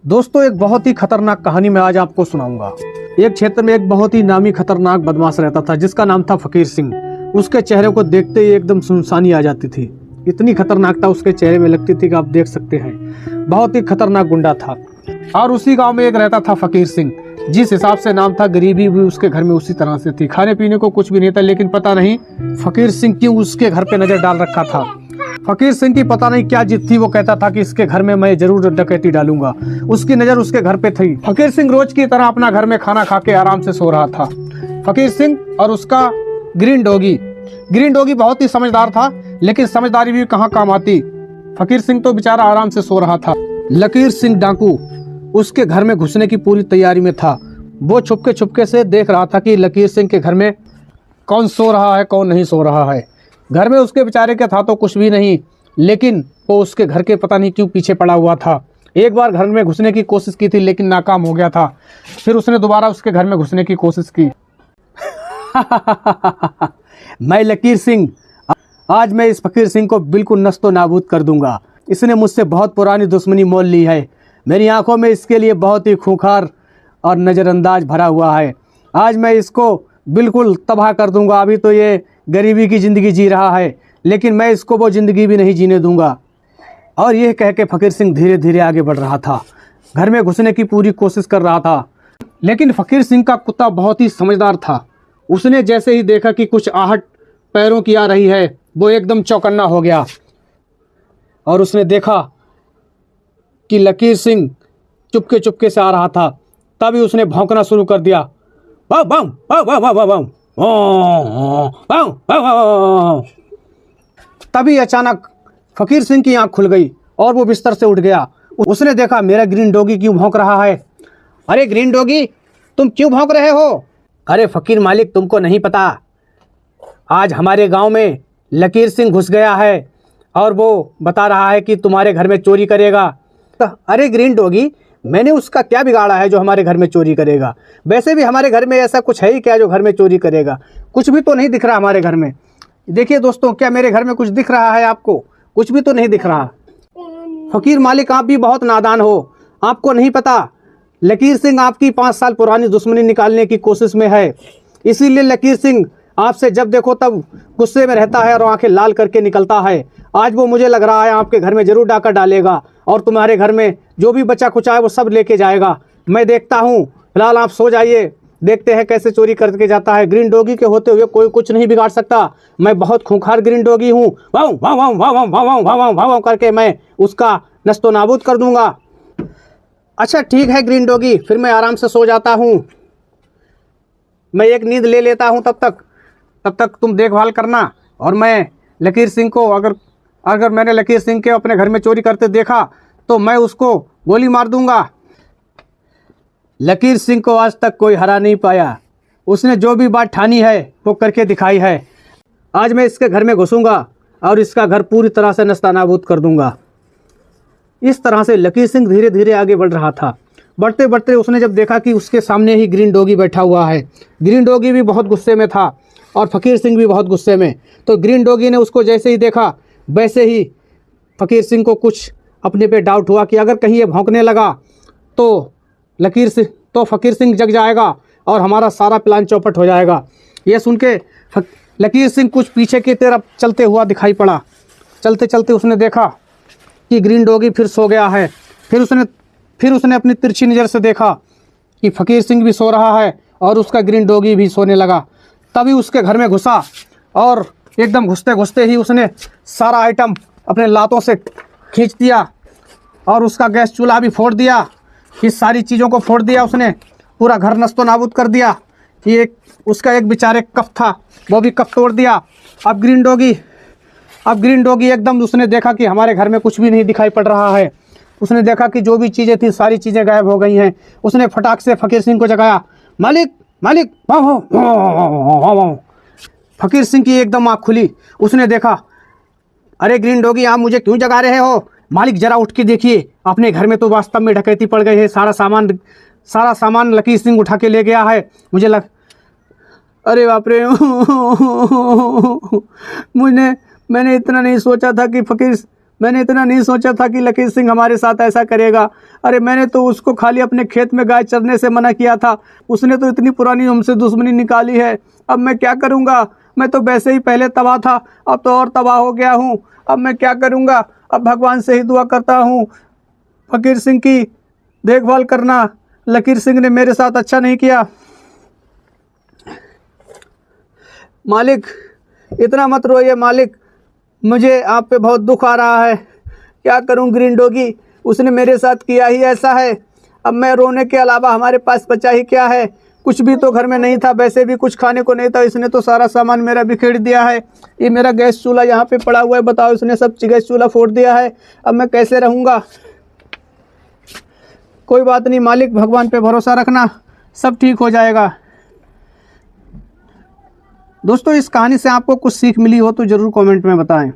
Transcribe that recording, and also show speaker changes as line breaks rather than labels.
दोस्तों, एक बहुत ही खतरनाक कहानी मैं आज आपको सुनाऊंगा। एक क्षेत्र में एक बहुत ही नामी खतरनाक बदमाश रहता था जिसका नाम था फकीर सिंह। उसके चेहरे को देखते ही एकदम सुनसानी आ जाती थी। इतनी खतरनाकता उसके चेहरे में लगती थी कि आप देख सकते हैं। बहुत ही खतरनाक गुंडा था। और उसी गांव में एक रहता था फकीर सिंह। जिस हिसाब से नाम था, गरीबी भी उसके घर में उसी तरह से थी। खाने पीने को कुछ भी नहीं था, लेकिन पता नहीं फकीर सिंह क्यों उसके घर पे नजर डाल रखा था। फकीर सिंह की पता नहीं क्या जिद थी। वो कहता था कि इसके घर में मैं जरूर डकैती डालूंगा। उसकी नजर उसके घर पे थी। फकीर सिंह रोज की तरह अपना घर में खाना खा के आराम से सो रहा था। फकीर सिंह और उसका ग्रीन डॉगी बहुत ही समझदार था, लेकिन समझदारी भी कहाँ काम आती। फकीर सिंह तो बेचारा आराम से सो रहा था। लकीर सिंह डाकू उसके घर में घुसने की पूरी तैयारी में था। वो छुपके से देख रहा था कि लकीर सिंह के घर में कौन सो रहा है, कौन नहीं सो रहा है। घर में उसके बेचारे के था तो कुछ भी नहीं, लेकिन वो उसके घर के पता नहीं क्यों पीछे पड़ा हुआ था। एक बार घर में घुसने की कोशिश की थी, लेकिन नाकाम हो गया था। फिर उसने दोबारा उसके घर में घुसने की कोशिश की। मैं लकीर सिंह, आज मैं इस फकीर सिंह को बिल्कुल नस्तो नाबूद कर दूंगा। इसने मुझसे बहुत पुरानी दुश्मनी मोल ली है। मेरी आंखों में इसके लिए बहुत ही खूंखार और नज़रअंदाज भरा हुआ है। आज मैं इसको बिल्कुल तबाह कर दूंगा। अभी तो ये गरीबी की ज़िंदगी जी रहा है, लेकिन मैं इसको वो ज़िंदगी भी नहीं जीने दूंगा। और यह कह के फकीर सिंह धीरे धीरे आगे बढ़ रहा था। घर में घुसने की पूरी कोशिश कर रहा था, लेकिन फकीर सिंह का कुत्ता बहुत ही समझदार था। उसने जैसे ही देखा कि कुछ आहट पैरों की आ रही है, वो एकदम चौकन्ना हो गया। और उसने देखा कि लकीर सिंह चुपके से आ रहा था। तभी उसने भौंकना शुरू कर दिया। वाव वाव वाव वाव वाव वाव वाव वाव वाव। तभी अचानक फकीर सिंह की आंख खुल गई और वो बिस्तर से उठ गया। उसने देखा मेरा ग्रीन डॉगी क्यों भौंक रहा है। अरे ग्रीन डॉगी, तुम क्यों भौंक रहे हो? अरे फकीर मालिक, तुमको नहीं पता, आज हमारे गांव में लकीर सिंह घुस गया है और वो बता रहा है कि तुम्हारे घर में चोरी करेगा। अरे ग्रीन डॉगी, मैंने उसका क्या बिगाड़ा है जो हमारे घर में चोरी करेगा? वैसे भी हमारे घर में ऐसा कुछ है ही क्या जो घर में चोरी करेगा? कुछ भी तो नहीं दिख रहा हमारे घर में। देखिए दोस्तों, क्या मेरे घर में कुछ दिख रहा है आपको? कुछ भी तो नहीं दिख रहा। फकीर मालिक, आप भी बहुत नादान हो। आपको नहीं पता, लकीर सिंह आपकी 5 साल पुरानी दुश्मनी निकालने की कोशिश में है। इसीलिए लकीर सिंह आपसे जब देखो तब गुस्से में रहता है और आंखें लाल करके निकलता है। आज वो मुझे लग रहा है आपके घर में जरूर डाका डालेगा और तुम्हारे घर में जो भी बचा खुचा है वो सब लेके जाएगा। मैं देखता हूँ, फिलहाल आप सो जाइए, देखते हैं कैसे चोरी करके जाता है। ग्रीन डॉगी के होते हुए कोई कुछ नहीं बिगाड़ सकता। मैं बहुत खूंखार ग्रीन डॉगी हूँ। वाव वाव वाव वाव वाव वाव वाव वाव वाव करके मैं उसका नस्तो नाबूद कर दूंगा। अच्छा ठीक है ग्रीन डॉगी, फिर मैं आराम से सो जाता हूँ। मैं एक नींद ले लेता हूँ, तब तक तुम देखभाल करना। और मैं लकीर सिंह को अगर मैंने लकीर सिंह के अपने घर में चोरी करते देखा तो मैं उसको गोली मार दूंगा। लकीर सिंह को आज तक कोई हरा नहीं पाया। उसने जो भी बात ठानी है वो करके दिखाई है। आज मैं इसके घर में घुसूंगा और इसका घर पूरी तरह से नस्तानाबूद कर दूंगा। इस तरह से लकीर सिंह धीरे धीरे आगे बढ़ रहा था। बढ़ते बढ़ते उसने जब देखा कि उसके सामने ही ग्रीन डॉगी बैठा हुआ है। ग्रीन डॉगी भी बहुत गुस्से में था और फकीर सिंह भी बहुत गुस्से में। तो ग्रीन डॉगी ने उसको जैसे ही देखा, वैसे ही फकीर सिंह को कुछ अपने पे डाउट हुआ कि अगर कहीं ये भौंकने लगा तो फकीर सिंह जग जाएगा और हमारा सारा प्लान चौपट हो जाएगा। ये सुन के लकीर सिंह कुछ पीछे की तरफ चलते हुआ दिखाई पड़ा। चलते चलते उसने देखा कि ग्रीन डॉगी फिर सो गया है। फिर उसने अपनी तिरछी नज़र से देखा कि फकीर सिंह भी सो रहा है और उसका ग्रीन डॉगी भी सोने लगा। तभी उसके घर में घुसा और एकदम घुसते घुसते ही उसने सारा आइटम अपने लातों से खींच दिया और उसका गैस चूल्हा भी फोड़ दिया। इस सारी चीज़ों को फोड़ दिया उसने, पूरा घर नस्तो नाबूद कर दिया। ये उसका एक बेचारे कफ था, वो भी कफ तोड़ दिया। अब ग्रीन डॉगी एकदम उसने देखा कि हमारे घर में कुछ भी नहीं दिखाई पड़ रहा है। उसने देखा कि जो भी चीज़ें थी सारी चीज़ें गायब हो गई हैं। उसने फटाक से फकीर सिंह को जगाया। मालिक मालिक, वाह वाह वाह। फकीर सिंह की एकदम आँख खुली। उसने देखा, अरे ग्रीन डॉगी, आप मुझे क्यों जगा रहे हो? मालिक जरा उठ के देखिए, अपने घर में तो वास्तव में डकैती पड़ गई है। सारा सामान लकीर सिंह उठा के ले गया है। अरे बाप रे। मैंने इतना नहीं सोचा था कि मैंने इतना नहीं सोचा था कि लकीर सिंह हमारे साथ ऐसा करेगा। अरे मैंने तो उसको खाली अपने खेत में गाय चरने से मना किया था, उसने तो इतनी पुरानी हमसे दुश्मनी निकाली है। अब मैं क्या करूँगा, मैं तो वैसे ही पहले तबाह था, अब तो और तबाह हो गया हूँ। अब मैं क्या करूँगा, अब भगवान से ही दुआ करता हूँ फकीर सिंह की देखभाल करना। लकीर सिंह ने मेरे साथ अच्छा नहीं किया। मालिक इतना मत रोइए मालिक, मुझे आप पे बहुत दुख आ रहा है। क्या करूं ग्रीन डॉगी, उसने मेरे साथ किया ही ऐसा है। अब मैं रोने के अलावा हमारे पास बचा ही क्या है, कुछ भी तो घर में नहीं था, वैसे भी कुछ खाने को नहीं था। इसने तो सारा सामान मेरा बिखेर दिया है। ये मेरा गैस चूल्हा यहाँ पे पड़ा हुआ है, बताओ इसने सब गैस चूल्हा फोड़ दिया है। अब मैं कैसे रहूँगा। कोई बात नहीं मालिक, भगवान पे भरोसा रखना, सब ठीक हो जाएगा। दोस्तों इस कहानी से आपको कुछ सीख मिली हो तो ज़रूर कमेंट में बताएं।